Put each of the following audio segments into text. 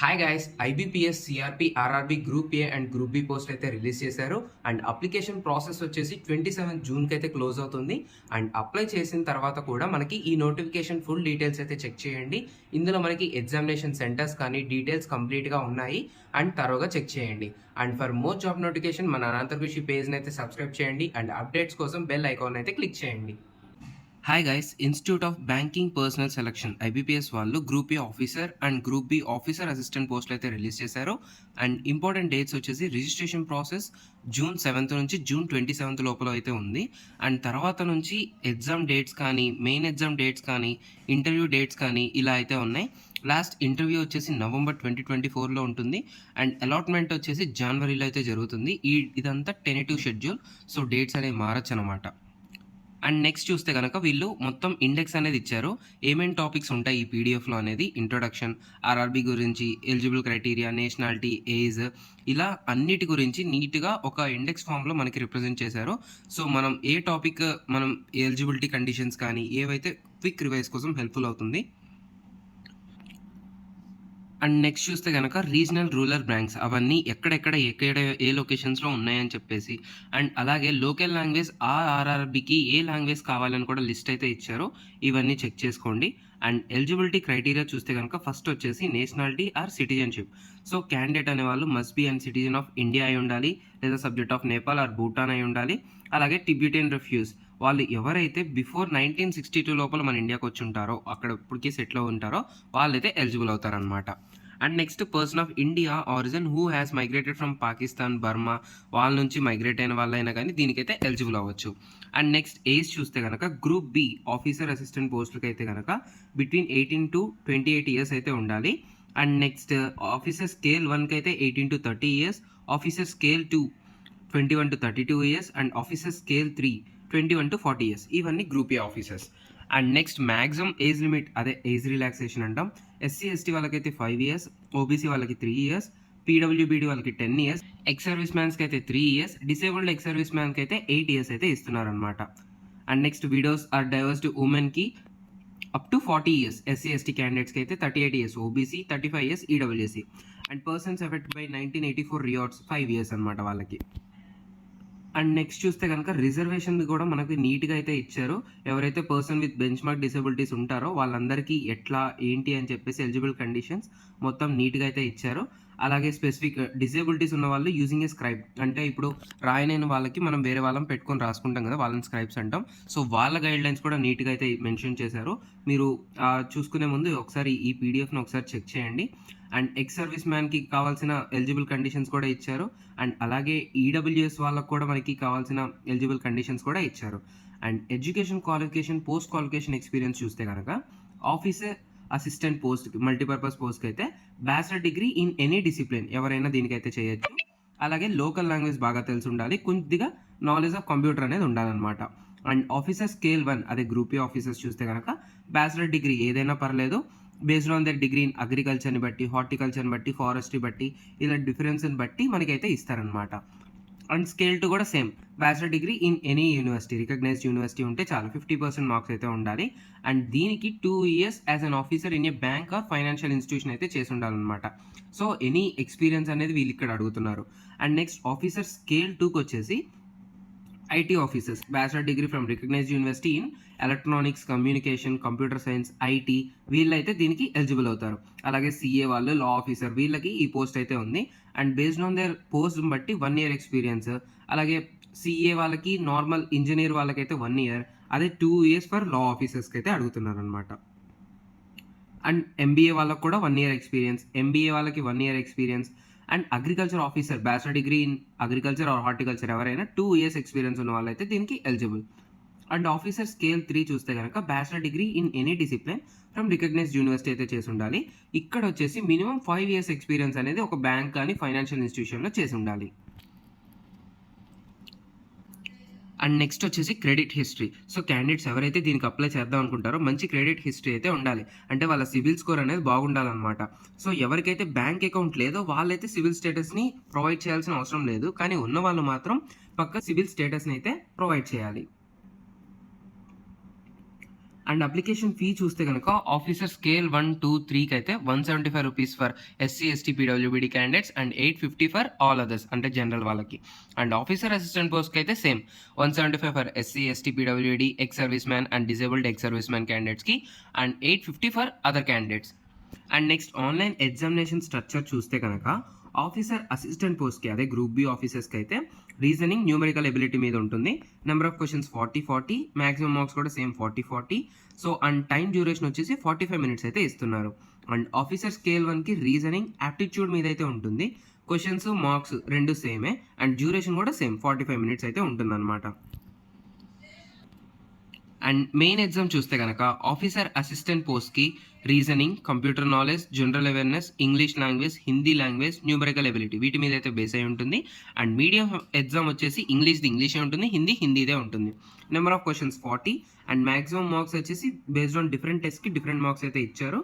Hi guys, IBPS, CRP, RRB group A and group B post అయితే release చేశారు. And application process వచ్చేసి 27 జూన్కి అయితే close అవుతుంది. And apply చేసిన తర్వాత కూడా మనకి ఈ నోటిఫికేషన్ ఫుల్ డీటెయిల్స్ అయితే చెక్ చేయండి. ఇందులో మనకి ఎగ్జామినేషన్ సెంటర్స్ కానీ డీటెయిల్స్ కంప్లీట్గా ఉన్నాయి అండ్ తరోగా చెక్ చేయండి. And for more job notification మన అనంతకృషి పేజ్ని అయితే సబ్స్క్రైబ్ చేయండి అండ్ అప్డేట్స్ కోసం బెల్ ఐకాన్ అయితే క్లిక్ చేయండి. Hi guys, institute of banking personnel selection IBPS వాళ్ళు group A officer and group B officer assistant పోస్టులు అయితే రిలీజ్ చేశారు. అండ్ ఇంపార్టెంట్ డేట్స్ వచ్చేసి రిజిస్ట్రేషన్ ప్రాసెస్ జూన్ 7 నుంచి జూన్ 27 లోపల అయితే ఉంది. అండ్ తర్వాత నుంచి ఎగ్జామ్ డేట్స్ కానీ మెయిన్ ఎగ్జామ్ డేట్స్ కానీ ఇంటర్వ్యూ డేట్స్ కానీ ఇలా అయితే ఉన్నాయి. లాస్ట్ ఇంటర్వ్యూ వచ్చేసి నవంబర్ 2024లో ఉంటుంది. అండ్ అలాట్మెంట్ వచ్చేసి జనవరిలో అయితే జరుగుతుంది. ఇదంతా టెనేటివ్ షెడ్యూల్, సో డేట్స్ అనేవి మారచ్చు అనమాట. అండ్ నెక్స్ట్ చూస్తే కనుక వీళ్ళు మొత్తం ఇండెక్స్ అనేది ఇచ్చారు. ఏమేమి టాపిక్స్ ఉంటాయి ఈ పీడిఎఫ్లో అనేది ఇంట్రొడక్షన్, ఆర్ఆర్బి గురించి, ఎలిజిబుల్ క్రైటీరియా, నేషనాలిటీ, ఏజ్, ఇలా అన్నిటి గురించి నీట్గా ఒక ఇండెక్స్ ఫామ్లో మనకి రిప్రజెంట్ చేశారు. సో మనం ఏ టాపిక్ మనం ఎలిజిబిలిటీ కండిషన్స్ కానీ ఏవైతే క్విక్ రివైజ్ కోసం హెల్ప్ఫుల్ అవుతుంది. అండ్ నెక్స్ట్ చూస్తే కనుక రీజనల్ రూరల్ బ్యాంక్స్ అవన్నీ ఎక్కడ ఏ లొకేషన్స్లో ఉన్నాయని చెప్పేసి, అండ్ అలాగే లోకల్ లాంగ్వేజ్ ఆర్ఆర్బికి ఏ లాంగ్వేజ్ కావాలని కూడా లిస్ట్ అయితే ఇచ్చారు. ఇవన్నీ చెక్ చేసుకోండి. అండ్ ఎలిజిబిలిటీ క్రైటీరియా చూస్తే కనుక ఫస్ట్ వచ్చేసి nationality or citizenship. So candidate అనే వాళ్ళు must be and citizen of India అయి ఉండాలి, లేదా subject of Nepal or Bhutan అయి ఉండాలి. అలాగే టిబెటియన్ రెఫ్యూజ్ వాళ్ళు ఎవరైతే బిఫోర్ 1962 లోపల మన ఇండియాకి వచ్చి ఉంటారో, అక్కడ ఇప్పటికీ సెటిల్ అయి ఉంటారో వాళ్ళైతే ఎలిజిబుల్ అవుతారనమాట. And next person of India origin who has migrated from Pakistan, Burma, వాళ్ళ నుంచి మైగ్రేట్ అయిన వాళ్ళైనా కానీ దీనికైతే ఎలిజిబుల్ అవ్వచ్చు. అండ్ నెక్స్ట్ ఏజ్ చూస్తే కనుక గ్రూప్ బి ఆఫీసర్ అసిస్టెంట్ పోస్టులకి అయితే కనుక బిట్వీన్ 18 to 28 ఇయర్స్ అయితే ఉండాలి. అండ్ నెక్స్ట్ ఆఫీసర్ స్కేల్ 1కి అయితే 18 to 30 years, officer scale 2 21 to 32 years, and officer scale 3 21 to 40 years. ఇవన్నీ group A officers. And next maximum age limit, అదే ఏజ్ రిలాక్సేషన్ అంటాం. ఎస్సీ ఎస్టీ వాళ్ళకైతే 5 ఇయర్స్, ఓబీసీ వాళ్ళకి 3 years, PWBD వాళ్ళకి 10 years, ex service మ్యాన్స్కి అయితే 3 ఇయర్స్, డిసేబుల్డ్ ఎక్స్ సర్వీస్ మ్యాన్కి అయితే 8 ఇయర్స్ అయితే ఇస్తున్నారనమాట. And next widows or divorce to ఉమెన్కి up to 40 years, SC ST క్యాండిడేట్స్కి అయితే 38 ఇయర్స్, ఓబీసీ 35 ఇయర్స్, ఈడబ్ల్యూఎస్సీ. And persons effect by 1984 riots 5 years అనమాట వాళ్ళకి. అండ్ నెక్స్ట్ చూస్తే కనుక రిజర్వేషన్ కూడా మనకి నీట్గా అయితే ఇచ్చారు. ఎవరైతే person with bench mark disabilities ఉంటారో వాళ్ళందరికీ ఎట్లా ఏంటి అని చెప్పేసి ఎలిజిబుల్ కండిషన్స్ మొత్తం నీట్గా అయితే ఇచ్చారు. అలాగే స్పెసిఫిక్ డిసేబిలిటీస్ ఉన్న వాళ్ళు యూజింగ్ ఏ స్క్రైబ్, అంటే ఇప్పుడు రాయలేని వాళ్ళకి మనం వేరే వాళ్ళని పెట్టుకొని రాసుకుంటాం కదా, వాళ్ళని స్క్రైబ్స్ అంటాం. సో వాళ్ళ గైడ్ లైన్స్ కూడా నీట్గా అయితే మెన్షన్ చేశారు. మీరు చూసుకునే ముందు ఒకసారి ఈ పీడిఎఫ్ను ఒకసారి చెక్ చేయండి. అండ్ ఎక్స్ సర్వీస్ మ్యాన్కి కావాల్సిన ఎలిజిబుల్ కండిషన్స్ కూడా ఇచ్చారు. అండ్ అలాగే ఈడబ్ల్యూఎస్ వాళ్ళకు కూడా మనకి కావాల్సిన ఎలిజిబుల్ కండిషన్స్ కూడా ఇచ్చారు. And education qualification, post qualification experience చూస్తే కనుక ఆఫీసర్ అసిస్టెంట్ పోస్ట్కి, మల్టీపర్పస్ పోస్ట్కి అయితే bachelor degree in any discipline ఎవరైనా దీనికైతే చేయొచ్చు. అలాగే లోకల్ లాంగ్వేజ్ బాగా తెలిసి ఉండాలి, కొద్దిగా నాలెడ్జ్ ఆఫ్ కంప్యూటర్ అనేది ఉండాలన్నమాట. అండ్ ఆఫీసర్ స్కేల్ 1 అదే గ్రూప్ ఏ ఆఫీసర్స్ చూస్తే కనుక బ్యాచిలర్ డిగ్రీ ఏదైనా పర్లేదు, based on their degree in అగ్రికల్చర్ని బట్టి, హార్టికల్చర్ని బట్టి, ఫారెస్ట్రీ బట్టి, ఇలా డిఫరెన్స్ని బట్టి మనకైతే ఇస్తారనమాట. అండ్ స్కేల్ 2 కూడా same, bachelor degree in any university, recognised university ఉంటే చాలు, 50% మార్క్స్ అయితే ఉండాలి. అండ్ దీనికి 2 years as an officer in a bank or financial institution అయితే చేసి ఉండాలన్నమాట. సో ఎనీ ఎక్స్పీరియన్స్ అనేది వీళ్ళు ఇక్కడ అడుగుతున్నారు. అండ్ నెక్స్ట్ ఆఫీసర్ స్కేల్ 2కి వచ్చేసి IT officers, bachelor degree from recognised university in electronics, communication, computer science, IT, వీళ్ళైతే దీనికి ఎలిజిబుల్ అవుతారు. అలాగే సిఏ వాళ్ళు, లా ఆఫీసర్, వీళ్ళకి ఈ పోస్ట్ అయితే ఉంది. And based on their post బట్టి 1 ఇయర్ ఎక్స్పీరియన్స్. అలాగే సిఏ వాళ్ళకి, నార్మల్ ఇంజనీర్ వాళ్ళకైతే 1 ఇయర్, అదే 2 ఇయర్స్ ఫర్ లా ఆఫీసర్స్కి అయితే అడుగుతున్నారు అనమాట. అండ్ ఎంబీఏ వాళ్ళకి కూడా 1 ఇయర్ ఎక్స్పీరియన్స్, ఎంబీఏ వాళ్ళకి 1 year experience. And agriculture officer, bachelor degree in agriculture are horticulture ఎవరైనా 2 ఇయర్స్ ఎక్స్పీరియన్స్ ఉన్న వాళ్ళైతే దీనికి ఎలిజిబుల్. అండ్ ఆఫీసర్ స్కేల్ 3 చూస్తే కనుక bachelor degree in any discipline from recognised university అయితే చేసి ఉండాలి. ఇక్కడ వచ్చేసి మినిమం 5 ఇయర్స్ ఎక్స్పీరియన్స్ అనేది ఒక బ్యాంక్ కానీ ఫైనాన్షియల్ ఇన్స్టిట్యూషన్లో చేసి ఉండాలి. అండ్ నెక్స్ట్ వచ్చేసి క్రెడిట్ హిస్టరీ. సో క్యాండిడేట్స్ ఎవరైతే దీనికి అప్లై చేద్దాం అనుకుంటారో మంచి క్రెడిట్ హిస్టరీ అయితే ఉండాలి, అంటే వాళ్ళ సివిల్ స్కోర్ అనేది బాగుండాలన్నమాట. సో ఎవరికైతే బ్యాంక్ అకౌంట్ లేదో వాళ్ళైతే సివిల్ స్టేటస్ని ప్రొవైడ్ చేయాల్సిన అవసరం లేదు, కానీ ఉన్న వాళ్ళు మాత్రం పక్క సివిల్ స్టేటస్ని అయితే ప్రొవైడ్ చేయాలి. అండ్ అప్లికేషన్ ఫీ చూస్తే గనక ఆఫీసర్ స్కేల్ 1, 2, 3కి అయితే ₹175 for SC, ST, PWBD candidates and 850 for all others అంటే జనరల్ వాళ్ళకి. అండ్ ఆఫీసర్ అసిస్టెంట్ పోస్ట్‌కి అయితే same 175 for SC, ST, PWD, ex service man and disabled ex service man క్యాండిడేట్స్‌కి and 850 for other candidates. And next online examination structure చూస్తే కనుక officer assistant పోస్ట్కి అదే group B ఆఫీసర్స్కి అయితే రీజనింగ్ న్యూమరికల్ ఎబిలిటీ మీద ఉంటుంది. Number of questions 40 maximum marks కూడా same 40. So and time duration వచ్చేసి 45 మినిట్స్ అయితే ఇస్తున్నారు. అండ్ ఆఫీసర్ స్కేల్ 1కి రీజనింగ్ యాప్టిట్యూడ్ మీద అయితే ఉంటుంది. క్వశ్చన్స్ మార్క్స్ రెండు సేమే అండ్ డ్యూరేషన్ కూడా సేమ్ 45 మినిట్స్ అయితే ఉంటుందన్నమాట. అండ్ మెయిన్ ఎగ్జామ్ చూస్తే కనుక ఆఫీసర్ అసిస్టెంట్ పోస్ట్కి reasoning, computer knowledge, general awareness, English language, Hindi language, numerical ability వీటి మీద అయితే బేస్ అయి ఉంటుంది. అండ్ మీడియం ఎగ్జామ్ వచ్చేసి ఇంగ్లీషే ఉంటుంది, హిందీదే ఉంటుంది. Number of questions 40 and maximum marks వచ్చేసి బేస్డ్ ఆన్ డిఫరెంట్ టెస్ట్కి డిఫరెంట్ మార్క్స్ అయితే ఇచ్చారు.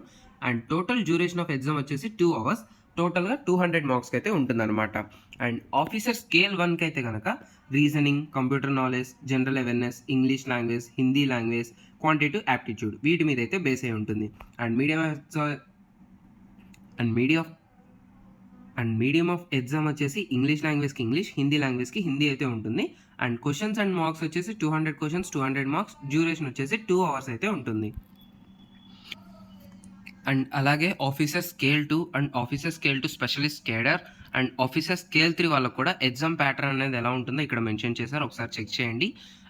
And total duration of exam వచ్చేసి 2 అవర్స్, టోటల్గా 200 మార్క్స్కి అయితే ఉంటుందన్నమాట. అండ్ ఆఫీసర్ స్కేల్ 1కి అయితే కనుక reasoning, computer knowledge, general awareness, English language, Hindi language, quantitative aptitude వీటి మీద అయితే బేస్ అయి ఉంటుంది. అండ్ మీడియం ఆఫ్ ఎగ్జామ్ వచ్చేసి ఇంగ్లీష్ లాంగ్వేజ్కి ఇంగ్లీష్, హిందీ లాంగ్వేజ్కి హిందీ అయితే ఉంటుంది. అండ్ క్వశ్చన్స్ అండ్ మార్క్స్ వచ్చేసి 200 క్వశ్చన్స్, 200 మార్క్స్, డ్యూరేషన్ వచ్చేసి 2 అవర్స్ అయితే ఉంటుంది. అండ్ అలాగే officer scale 2 and officer scale 2 specialist cadre and officer scale 3 వాళ్ళకు కూడా ఎగ్జామ్ ప్యాటర్న్ అనేది ఎలా ఉంటుందో ఇక్కడ మెన్షన్ చేశారు, ఒకసారి చెక్ చేయండి.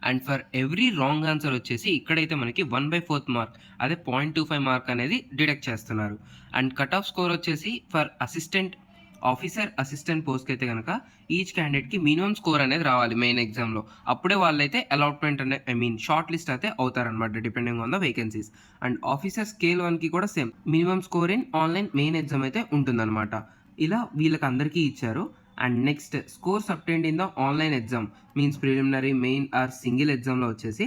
And for every wrong answer వచ్చేసి ఇక్కడైతే మనకి 1/4 మార్క్ అదే 0.25 మార్క్ అనేది డిడక్ట్ చేస్తున్నారు. అండ్ కట్ ఆఫ్ స్కోర్ వచ్చేసి ఫర్ ఆఫీసర్ అసిస్టెంట్ పోస్ట్కి అయితే కనుక ఈచ్ క్యాండిడేట్కి మినిమం స్కోర్ అనేది రావాలి మెయిన్ ఎగ్జామ్లో. అప్పుడే వాళ్ళైతే అలాట్మెంట్ షార్ట్ లిస్ట్ అయితే అవుతారనమాట depending on the vacancies. And officer scale 1కి కూడా same minimum score in online main exam అయితే ఉంటుందన్నమాట. ఇలా వీళ్ళకి అందరికీ ఇచ్చారు. And next scores obtained in the online exam means preliminary, main or single ఎగ్జామ్లో వచ్చేసి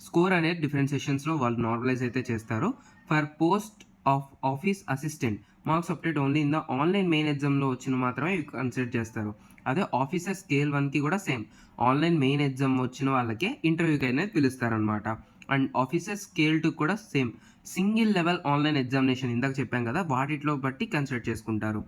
స్కోర్ అనేది డిఫరెంట్ సెషన్స్లో వాళ్ళు నార్మలైజ్ అయితే చేస్తారు. For post of office assistant marks update only in the online main ఎగ్జామ్లో వచ్చిన మాత్రమే కన్సిడర్ చేస్తారు. అదే ఆఫీసర్ స్కేల్ 1కి కూడా సేమ్ ఆన్లైన్ మెయిన్ ఎగ్జామ్ వచ్చిన వాళ్ళకే ఇంటర్వ్యూకి అనేది పిలుస్తారనమాట. అండ్ ఆఫీసర్ స్కేల్ 2 కూడా same single level online examination ఇందాక చెప్పాం కదా వాటిలో బట్టి కన్సిడర్ చేసుకుంటారు.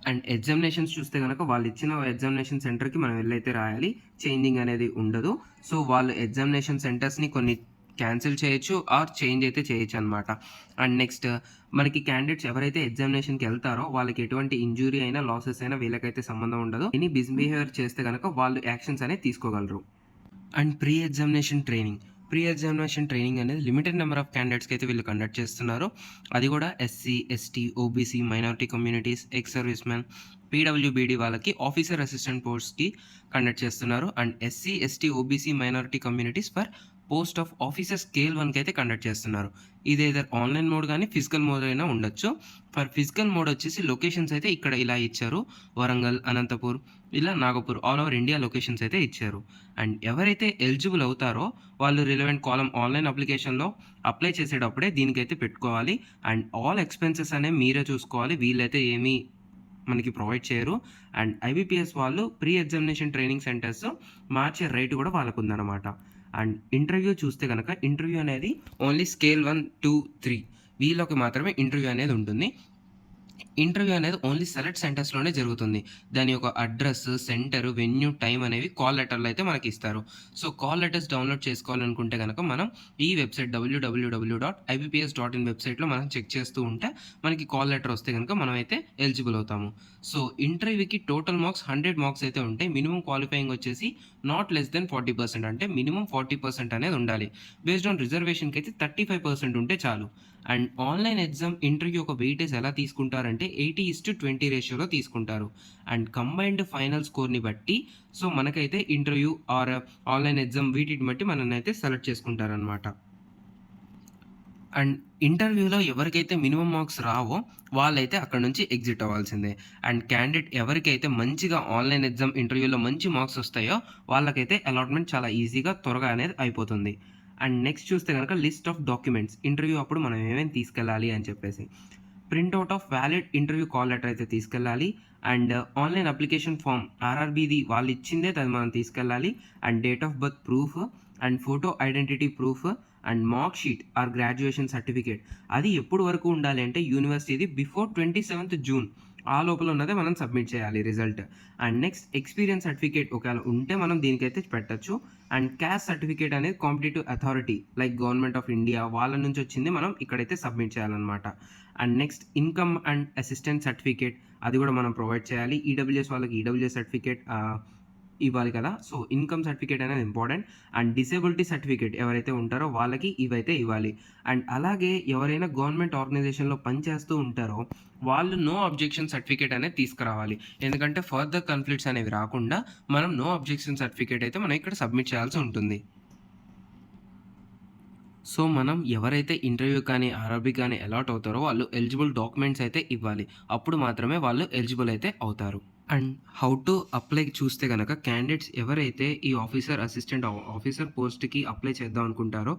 అండ్ ఎగ్జామినేషన్స్ చూస్తే కనుక వాళ్ళు ఇచ్చిన ఎగ్జామినేషన్ సెంటర్కి మనం వెళ్ళైతే రాయాలి, చేంజింగ్ అనేది ఉండదు. సో వాళ్ళు ఎగ్జామినేషన్ సెంటర్స్ని కొన్ని క్యాన్సిల్ చేయొచ్చు ఆర్ చేంజ్ అయితే చేయొచ్చు అనమాట. అండ్ నెక్స్ట్ మనకి క్యాండిడేట్స్ ఎవరైతే ఎగ్జామినేషన్కి వెళ్తారో వాళ్ళకి ఎటువంటి ఇంజురీ అయినా లాసెస్ అయినా వీళ్ళకైతే సంబంధం ఉండదు. ఎనీ మిస్బిహేవియర్ చేస్తే కనుక వాళ్ళు యాక్షన్స్ అనేది తీసుకోగలరు. అండ్ ప్రీ ఎగ్జామినేషన్ ట్రైనింగ్ అనేది లిమిటెడ్ నెంబర్ ఆఫ్ క్యాండిడేట్స్కి అయితే వీళ్ళు కండక్ట్ చేస్తున్నారు. అది కూడా SC, ST, OBC, minority communities, ex service man, PWBD వాళ్ళకి ఆఫీసర్ అసిస్టెంట్ పోస్ట్కి కండక్ట్ చేస్తున్నారు. And SC, ST, OBC, minority communities for post of officer scale 1కి అయితే కండక్ట్ చేస్తున్నారు. ఇది ఏదర్ ఆన్లైన్ మోడ్ కానీ ఫిజికల్ మోడ్ అయినా ఉండొచ్చు. ఫర్ ఫిజికల్ మోడ్ వచ్చేసి లొకేషన్స్ అయితే ఇక్కడ ఇలా ఇచ్చారు, వరంగల్, అనంతపూర్, ఇలా Nagpur, all over India locations అయితే ఇచ్చారు. అండ్ ఎవరైతే ఎలిజిబుల్ అవుతారో వాళ్ళు రిలవెంట్ కాలం ఆన్లైన్ అప్లికేషన్లో అప్లై చేసేటప్పుడే దీనికైతే పెట్టుకోవాలి. అండ్ ఆల్ ఎక్స్పెన్సెస్ అనేవి మీరే చూసుకోవాలి, వీళ్ళైతే ఏమీ మనకి ప్రొవైడ్ చేయరు. అండ్ ఐబీపీఎస్ వాళ్ళు ప్రీ ఎగ్జామినేషన్ ట్రైనింగ్ సెంటర్స్ మార్చే రైట్ కూడా వాళ్ళకు ఉందన్నమాట. అండ్ ఇంటర్వ్యూ చూస్తే కనుక ఇంటర్వ్యూ అనేది ఓన్లీ స్కేల్ 1, 2, 3 వీళ్ళకి మాత్రమే ఇంటర్వ్యూ అనేది ఉంటుంది. ఇంటర్వ్యూ అనేది ఓన్లీ సెలెక్ట్ సెంటర్స్లోనే జరుగుతుంది. దాని యొక్క అడ్రస్, సెంటర్, వెన్యూ, టైం అనేవి కాల్ లెటర్లో అయితే మనకి ఇస్తారు. సో కాల్ లెటర్స్ డౌన్లోడ్ చేసుకోవాలనుకుంటే కనుక మనం ఈ వెబ్సైట్ www.ibps.in వెబ్సైట్లో మనం చెక్ చేస్తూ ఉంటే మనకి కాల్ లెటర్ వస్తే కనుక మనం అయితే ఎలిజిబుల్ అవుతాము. సో ఇంటర్వ్యూకి టోటల్ మార్క్స్ 100 మార్క్స్ అయితే ఉంటాయి. మినిమం క్వాలిఫైయింగ్ వచ్చేసి నాట్ లెస్ దెన్ 40%, అంటే మినిమం 40% అనేది ఉండాలి. బేస్డ్ ఆన్ రిజర్వేషన్కి అయితే 35% ఉంటే చాలు. అండ్ ఆన్లైన్ ఎగ్జామ్ ఇంటర్వ్యూ ఒక వెయిటేజ్ ఎలా తీసుకుంటారంటే 80:20 రేషియోలో తీసుకుంటారు. అండ్ కంబైన్డ్ ఫైనల్ స్కోర్ని బట్టి సో మనకైతే ఇంటర్వ్యూ ఆర్ ఆన్లైన్ ఎగ్జామ్ వీటిని బట్టి మనల్ని అయితే సెలెక్ట్ చేసుకుంటారనమాట. అండ్ ఇంటర్వ్యూలో ఎవరికైతే మినిమం మార్క్స్ రావో వాళ్ళైతే అక్కడ నుంచి ఎగ్జిట్ అవ్వాల్సిందే. అండ్ క్యాండిడేట్ ఎవరికైతే మంచిగా ఆన్లైన్ ఎగ్జామ్ ఇంటర్వ్యూలో మంచి మార్క్స్ వస్తాయో వాళ్ళకైతే అలాట్మెంట్ చాలా ఈజీగా త్వరగా అనేది అయిపోతుంది. అండ్ నెక్స్ట్ చూస్తే కనుక లిస్ట్ ఆఫ్ డాక్యుమెంట్స్ ఇంటర్వ్యూ అప్పుడు మనం ఏమేమి తీసుకెళ్ళాలి అని చెప్పేసి printout of valid interview call letter అయితే తీసుకెళ్ళాలి. అండ్ ఆన్లైన్ అప్లికేషన్ ఫామ్ ఆర్ఆర్బీది వాళ్ళు ఇచ్చిందే అది మనం తీసుకెళ్ళాలి. And date of birth proof, and photo identity proof and mark sheet are graduation certificate. అది ఎప్పుడు వరకు ఉండాలి అంటే యూనివర్సిటీది బిఫోర్ 27th జూన్ ఆ లోపల ఉన్నదే మనం సబ్మిట్ చేయాలి result. And next experience certificate ఒకవేళ ఉంటే మనం దీనికైతే పెట్టచ్చు. అండ్ క్యాస్ట్ సర్టిఫికేట్ అనేది competitive authority like government of India వాళ్ళ నుంచి వచ్చింది మనం ఇక్కడైతే సబ్మిట్ చేయాలన్నమాట. And next income and assistant certificate అది కూడా మనం ప్రొవైడ్ చేయాలి. ఈడబ్ల్యూఎస్ వాళ్ళకి ఈడబ్ల్యూఎస్ సర్టిఫికేట్ ఇవ్వాలి కదా. సో ఇన్కమ్ సర్టిఫికేట్ అనేది ఇంపార్టెంట్. అండ్ డిసేబిలిటీ సర్టిఫికేట్ ఎవరైతే ఉంటారో వాళ్ళకి ఇవైతే ఇవ్వాలి. అండ్ అలాగే ఎవరైనా గవర్నమెంట్ ఆర్గనైజేషన్లో పనిచేస్తూ ఉంటారో వాళ్ళు నో అబ్జెక్షన్ సర్టిఫికేట్ అనేది తీసుకురావాలి. ఎందుకంటే ఫర్దర్ కాన్ఫ్లిక్ట్స్ అనేవి రాకుండా మనం నో అబ్జెక్షన్ సర్టిఫికేట్ అయితే మనం ఇక్కడ సబ్మిట్ చేయాల్సి ఉంటుంది. సో మనం ఎవరైతే ఇంటర్వ్యూ కానీ ఆర్ఆర్బీ కానీ అలాట్ అవుతారో వాళ్ళు ఎలిజిబుల్ డాక్యుమెంట్స్ అయితే ఇవ్వాలి. అప్పుడు మాత్రమే వాళ్ళు ఎలిజిబుల్ అయితే అవుతారు. అండ్ హౌ టు అప్లై చూస్తే కనుక క్యాండిడేట్స్ ఎవరైతే ఈ ఆఫీసర్ అసిస్టెంట్ ఆఫీసర్ పోస్ట్కి అప్లై చేద్దాం అనుకుంటారో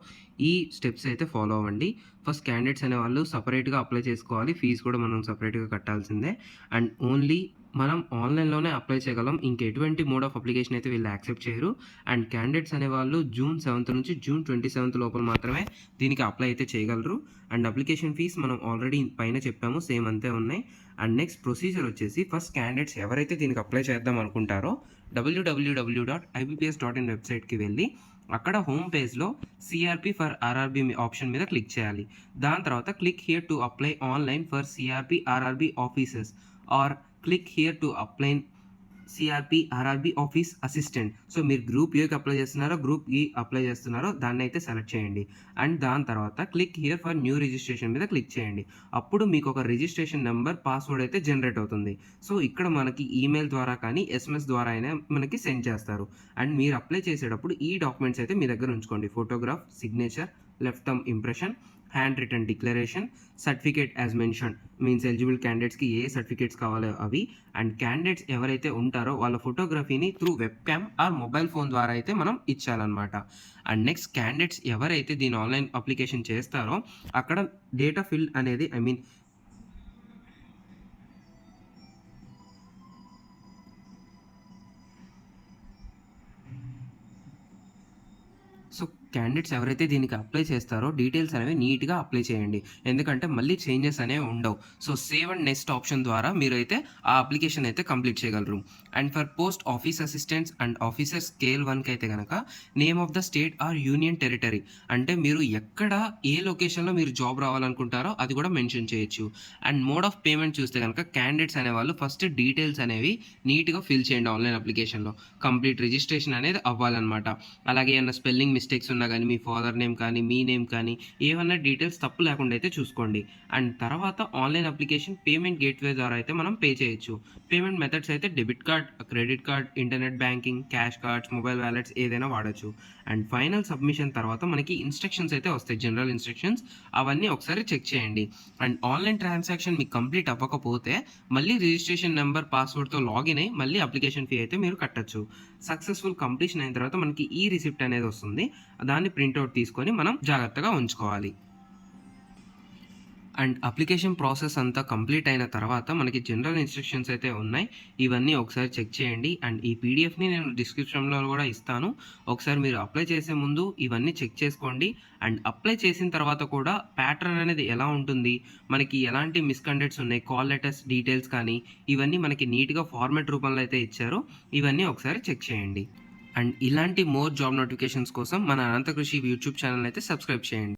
ఈ స్టెప్స్ అయితే ఫాలో అవ్వండి. ఫస్ట్ క్యాండిడేట్స్ అనే వాళ్ళు సపరేట్గా అప్లై చేసుకోవాలి. ఫీజు కూడా మనం సపరేట్గా కట్టాల్సిందే. అండ్ ఓన్లీ మనం ఆన్లైన్లోనే అప్లై చేయగలం. ఇంకెటువంటి మోడ్ ఆఫ్ అప్లికేషన్ అయితే వీళ్ళు యాక్సెప్ట్ చేయరు. అండ్ క్యాండిడేట్స్ అనేవాళ్ళు June 7th నుంచి June 27th లోపల మాత్రమే దీనికి అప్లై అయితే చేయగలరు. అండ్ అప్లికేషన్ ఫీజ్ మనం ఆల్రెడీ పైన చెప్పాము, సేమ్ అంతే ఉన్నాయి. అండ్ నెక్స్ట్ ప్రొసీజర్ వచ్చేసి ఫస్ట్ క్యాండిడేట్స్ ఎవరైతే దీనికి అప్లై చేద్దాం అనుకుంటారో www.ibps.in వెబ్సైట్కి వెళ్ళి అక్కడ హోమ్ పేజ్లో సిఆర్పి ఫర్ ఆర్ఆర్బి ఆప్షన్ మీద క్లిక్ చేయాలి. దాని తర్వాత click here to apply online for CRP RRB offices or click here to apply CRP RRB office assistant. So మీరు గ్రూప్ ఏకి అప్లై చేస్తున్నారో గ్రూప్ ఈ అప్లై చేస్తున్నారో దాన్ని అయితే సెలెక్ట్ చేయండి. అండ్ దాని తర్వాత click here for new registration మీద క్లిక్ చేయండి. అప్పుడు మీకు ఒక రిజిస్ట్రేషన్ నెంబర్ పాస్వర్డ్ అయితే జనరేట్ అవుతుంది. సో ఇక్కడ మనకి ఈమెయిల్ ద్వారా కానీ ఎస్ఎంఎస్ ద్వారా అయినా మనకి సెండ్ చేస్తారు. అండ్ మీరు అప్లై చేసేటప్పుడు ఈ డాక్యుమెంట్స్ అయితే మీ దగ్గర ఉంచుకోండి. Photograph, signature, left thumb impression, handwritten declaration, certificate as mention means eligible క్యాండిడేట్స్కి ఏ సర్టిఫికేట్స్ కావాలో అవి. అండ్ క్యాండిడేట్స్ ఎవరైతే ఉంటారో వాళ్ళ ఫోటోగ్రఫీని through webcam or mobile phone ద్వారా అయితే మనం ఇచ్చాలన్నమాట. అండ్ నెక్స్ట్ క్యాండిడేట్స్ ఎవరైతే దీని ఆన్లైన్ అప్లికేషన్ చేస్తారో అక్కడ డేటా ఫిల్ అనేది సో క్యాండిడేట్స్ ఎవరైతే దీనికి అప్లై చేస్తారో డీటెయిల్స్ అనేవి నీట్గా అప్లై చేయండి. ఎందుకంటే మళ్ళీ చేంజెస్ అనేవి ఉండవు. So save and next option ద్వారా మీరైతే ఆ అప్లికేషన్ అయితే కంప్లీట్ చేయగలరు. And for post office assistants and officer scale 1కి అయితే కనుక name of the state or union territory అంటే మీరు ఎక్కడ ఏ లొకేషన్లో మీరు జాబ్ రావాలనుకుంటారో అది కూడా మెన్షన్ చేయొచ్చు. అండ్ మోడ్ ఆఫ్ పేమెంట్ చూస్తే కనుక క్యాండిడేట్స్ అనేవాళ్ళు ఫస్ట్ డీటెయిల్స్ అనేవి నీట్గా ఫిల్ చేయండి. ఆన్లైన్ అప్లికేషన్లో కంప్లీట్ రిజిస్ట్రేషన్ అనేది అవ్వాలన్నమాట. అలాగే ఏమన్నా స్పెల్లింగ్ మిస్టేక్స్ ఉన్నా కానీ మీ ఫాదర్ నేమ్ కానీ మీ నేమ్ కానీ ఏమన్నా డీటెయిల్స్ తప్పు లేకుండా అయితే చూసుకోండి. అండ్ తర్వాత ఆన్లైన్ అప్లికేషన్ పేమెంట్ గేట్వే ద్వారా అయితే మనం పే చేయొచ్చు. పేమెంట్ మెథడ్స్ అయితే debit card, credit card, internet banking, cash cards, mobile wallets ఏదైనా వాడచ్చు. అండ్ ఫైనల్ సబ్మిషన్ తర్వాత మనకి ఇన్స్ట్రక్షన్స్ అయితే వస్తాయి, జనరల్ ఇన్స్ట్రక్షన్స్. అవన్నీ ఒకసారి చెక్ చేయండి. అండ్ ఆన్లైన్ ట్రాన్సాక్షన్ మీకు కంప్లీట్ అవ్వకపోతే మళ్ళీ రిజిస్ట్రేషన్ నెంబర్ పాస్వర్డ్తో లాగిన్ అయ్యి మళ్ళీ అప్లికేషన్ ఫీ అయితే మీరు కట్టచ్చు. సక్సెస్ఫుల్ కంప్లీషన్ అయిన తర్వాత మనకి ఈ రిసిప్ట్ అనేది వస్తుంది. దాన్ని ప్రింట్అవుట్ తీసుకొని మనం జాగ్రత్తగా ఉంచుకోవాలి. అండ్ అప్లికేషన్ ప్రాసెస్ అంతా కంప్లీట్ అయిన తర్వాత మనకి జనరల్ ఇన్స్ట్రక్షన్స్ అయితే ఉన్నాయి. ఇవన్నీ ఒకసారి చెక్ చేయండి. అండ్ ఈ పీడిఎఫ్ని నేను డిస్క్రిప్షన్లో కూడా ఇస్తాను. ఒకసారి మీరు అప్లై చేసే ముందు ఇవన్నీ చెక్ చేసుకోండి. అండ్ అప్లై చేసిన తర్వాత కూడా ప్యాటర్న్ అనేది ఎలా ఉంటుంది, మనకి ఎలాంటి మిస్కండక్ట్స్ ఉన్నాయి, కాల్ లెటర్స్ డీటెయిల్స్ కానీ ఇవన్నీ మనకి నీట్గా ఫార్మాట్ రూపంలో అయితే ఇచ్చారు. ఇవన్నీ ఒకసారి చెక్ చేయండి. అండ్ ఇలాంటి మోర్ జాబ్ నోటిఫికేషన్స్ కోసం మన అనంత కృషి యూట్యూబ్ ఛానల్ అయితే సబ్స్క్రైబ్ చేయండి.